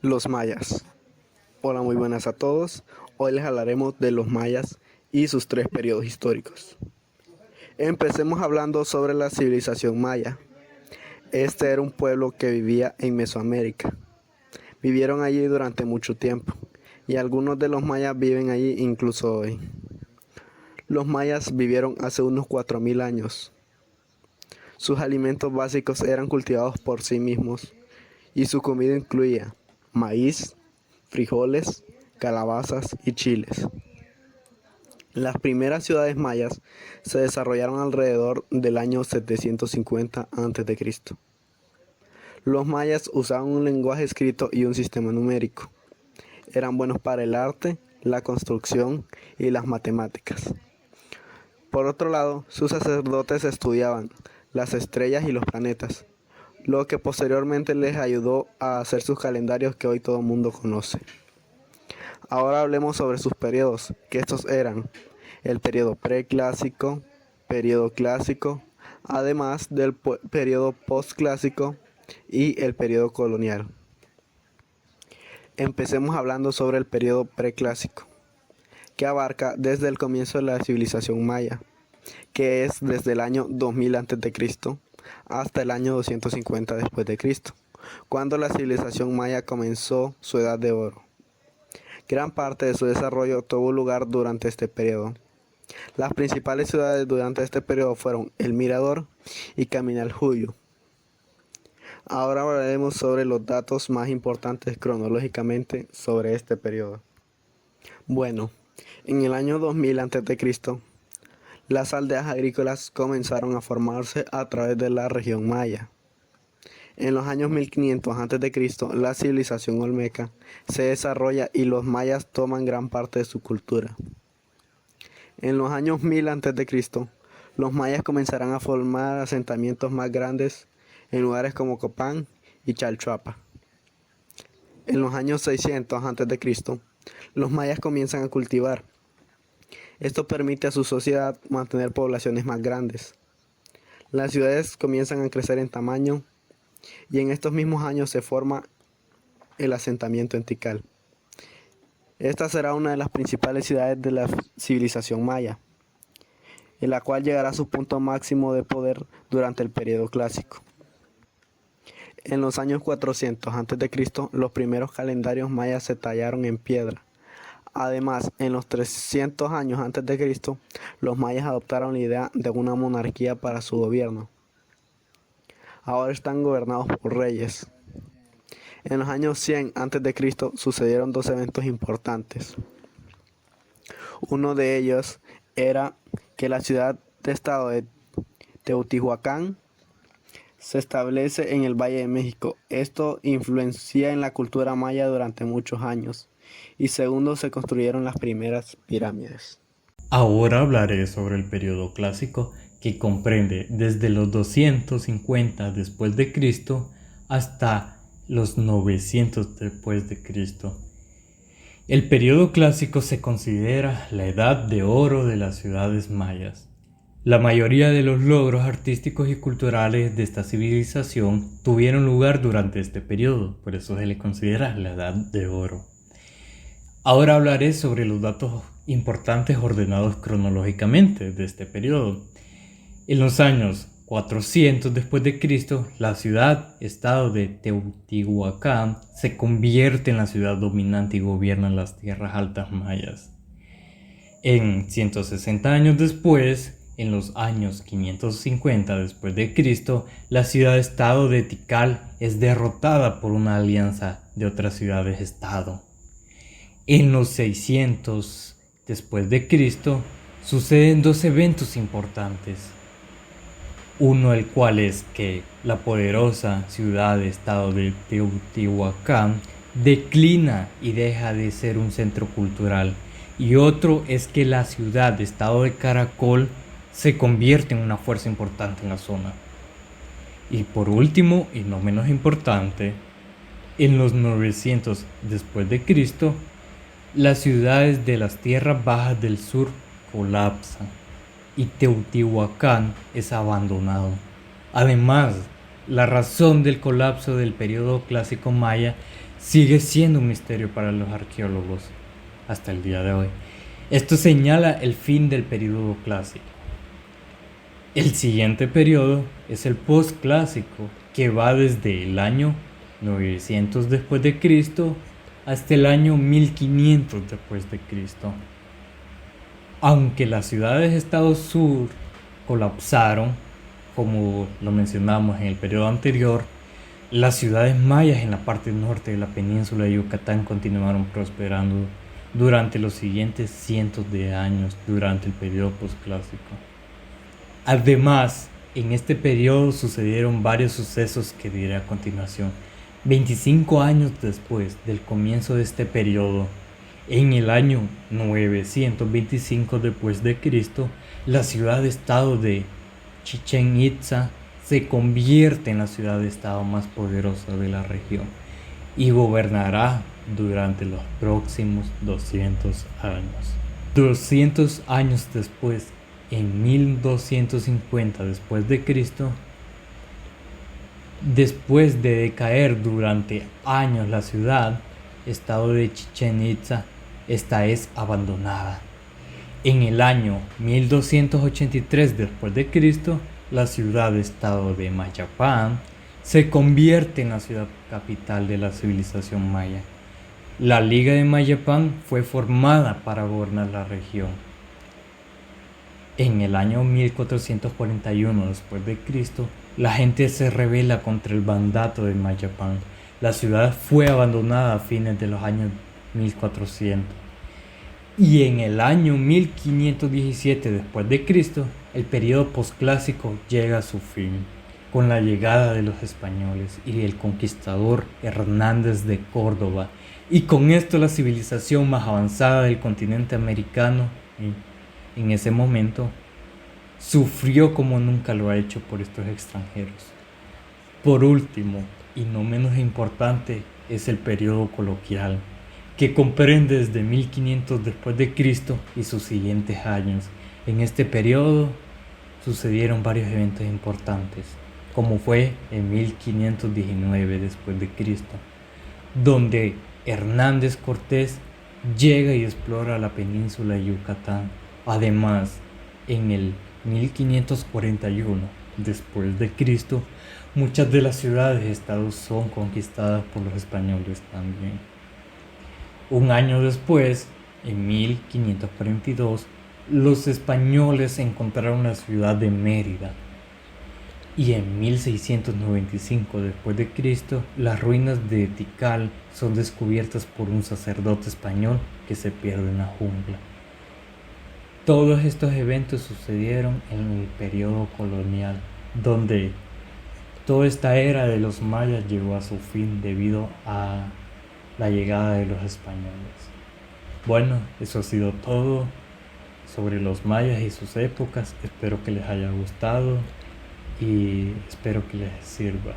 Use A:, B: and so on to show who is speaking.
A: Los mayas. Hola, muy buenas a todos. Hoy les hablaremos de los mayas y sus tres periodos históricos. Empecemos hablando sobre la civilización maya. Este era un pueblo que vivía en Mesoamérica. Vivieron allí durante mucho tiempo y algunos de los mayas viven allí incluso hoy. Los mayas vivieron hace unos 4000 años. Sus alimentos básicos eran cultivados por sí mismos y su comida incluía maíz, frijoles, calabazas y chiles. Las primeras ciudades mayas se desarrollaron alrededor del año 750 a.C. Los mayas usaban un lenguaje escrito y un sistema numérico. Eran buenos para el arte, la construcción y las matemáticas. Por otro lado, sus sacerdotes estudiaban las estrellas y los planetas, lo que posteriormente les ayudó a hacer sus calendarios que hoy todo el mundo conoce. Ahora hablemos sobre sus periodos, que estos eran el periodo preclásico, periodo clásico, además del periodo postclásico y el periodo colonial. Empecemos hablando sobre el periodo preclásico, que abarca desde el comienzo de la civilización maya, que es desde el año 2000 a.C. hasta el año 250 después de Cristo, cuando la civilización maya comenzó su edad de oro. Gran parte de su desarrollo tuvo lugar durante este periodo. Las principales ciudades durante este periodo fueron El Mirador y Caminaljuyo. Ahora hablaremos sobre los datos más importantes cronológicamente sobre este periodo. Bueno, en el año 2000 a.C., las aldeas agrícolas comenzaron a formarse a través de la región maya. En los años 1500 a.C., la civilización olmeca se desarrolla y los mayas toman gran parte de su cultura. En los años 1000 a.C., los mayas comenzarán a formar asentamientos más grandes en lugares como Copán y Chalchuapa. En los años 600 a.C., los mayas comienzan a cultivar. Esto permite a su sociedad mantener poblaciones más grandes. Las ciudades comienzan a crecer en tamaño y en estos mismos años se forma el asentamiento en Tikal. Esta será una de las principales ciudades de la civilización maya, en la cual llegará a su punto máximo de poder durante el periodo clásico. En los años 400 a.C., los primeros calendarios mayas se tallaron en piedra. Además, en los 300 años antes de Cristo, los mayas adoptaron la idea de una monarquía para su gobierno. Ahora están gobernados por reyes. En los años 100 a.C. sucedieron dos eventos importantes. Uno de ellos era que la ciudad-estado de Teotihuacán se establece en el Valle de México. Esto influencia en la cultura maya durante muchos años. Y segundo, se construyeron las primeras pirámides.
B: Ahora hablaré sobre el periodo clásico, que comprende desde los 250 después de Cristo hasta los 900 después de Cristo. El periodo clásico se considera la edad de oro de las ciudades mayas. La mayoría de los logros artísticos y culturales de esta civilización tuvieron lugar durante este periodo, por eso se le considera la edad de oro. Ahora hablaré sobre los datos importantes ordenados cronológicamente de este periodo. En los años 400 después de Cristo, la ciudad-estado de Teotihuacán se convierte en la ciudad dominante y gobierna las tierras altas mayas. En 160 años después, en los años 550 después de Cristo, la ciudad-estado de Tikal es derrotada por una alianza de otras ciudades-estado. En los 600 después de Cristo suceden dos eventos importantes. Uno, el cual es que la poderosa ciudad-estado de Teotihuacán declina y deja de ser un centro cultural. Y otro es que la ciudad-estado de Caracol se convierte en una fuerza importante en la zona. Y por último, y no menos importante, en los 900 después de Cristo, las ciudades de las tierras bajas del sur colapsan y Teotihuacán es abandonado. Además La razón del colapso del periodo clásico maya sigue siendo un misterio para los arqueólogos hasta el día de hoy. Esto señala el fin del periodo clásico. El siguiente periodo es el postclásico, que va desde el año 900 después de Cristo hasta el año 1500 después de Cristo. Aunque las ciudades-estado sur colapsaron, como lo mencionamos en el periodo anterior, las ciudades mayas en la parte norte de la península de Yucatán continuaron prosperando durante los siguientes cientos de años durante el periodo postclásico. Además, en este periodo sucedieron varios sucesos que diré a continuación. 25 años después del comienzo de este periodo, en el año 925 después de Cristo, la ciudad-estado de Chichén Itzá se convierte en la ciudad-estado más poderosa de la región y gobernará durante los próximos 200 años. 200 años después, en 1250 después de Cristo, después de decaer durante años la ciudad-estado de Chichén Itzá, esta es abandonada. En el año 1283 después de Cristo, la ciudad-estado de Mayapán se convierte en la ciudad capital de la civilización maya. La Liga de Mayapán fue formada para gobernar la región. En el año 1441 después de Cristo, la gente se rebela contra el mandato de Mayapán. La ciudad fue abandonada a fines de los años 1400. Y en el año 1517 después de Cristo, el periodo posclásico llega a su fin, con la llegada de los españoles y el conquistador Hernández de Córdoba, y con esto la civilización más avanzada del continente americano en ese momento sufrió como nunca lo ha hecho por estos extranjeros. Por último, y no menos importante, es el periodo coloquial, que comprende desde 1500 después de Cristo y sus siguientes años. En este periodo sucedieron varios eventos importantes, como fue en 1519 después de Cristo, donde Hernández Cortés llega y explora la península de Yucatán. Además, en el 1541 después de Cristo, muchas de las ciudades-estados son conquistadas por los españoles también. Un año después, en 1542, los españoles encontraron la ciudad de Mérida. Y en 1695 después de Cristo, las ruinas de Tikal son descubiertas por un sacerdote español que se pierde en la jungla. Todos estos eventos sucedieron en el periodo colonial, donde toda esta era de los mayas llegó a su fin debido a la llegada de los españoles. Bueno, eso ha sido todo sobre los mayas y sus épocas. Espero que les haya gustado y espero que les sirva.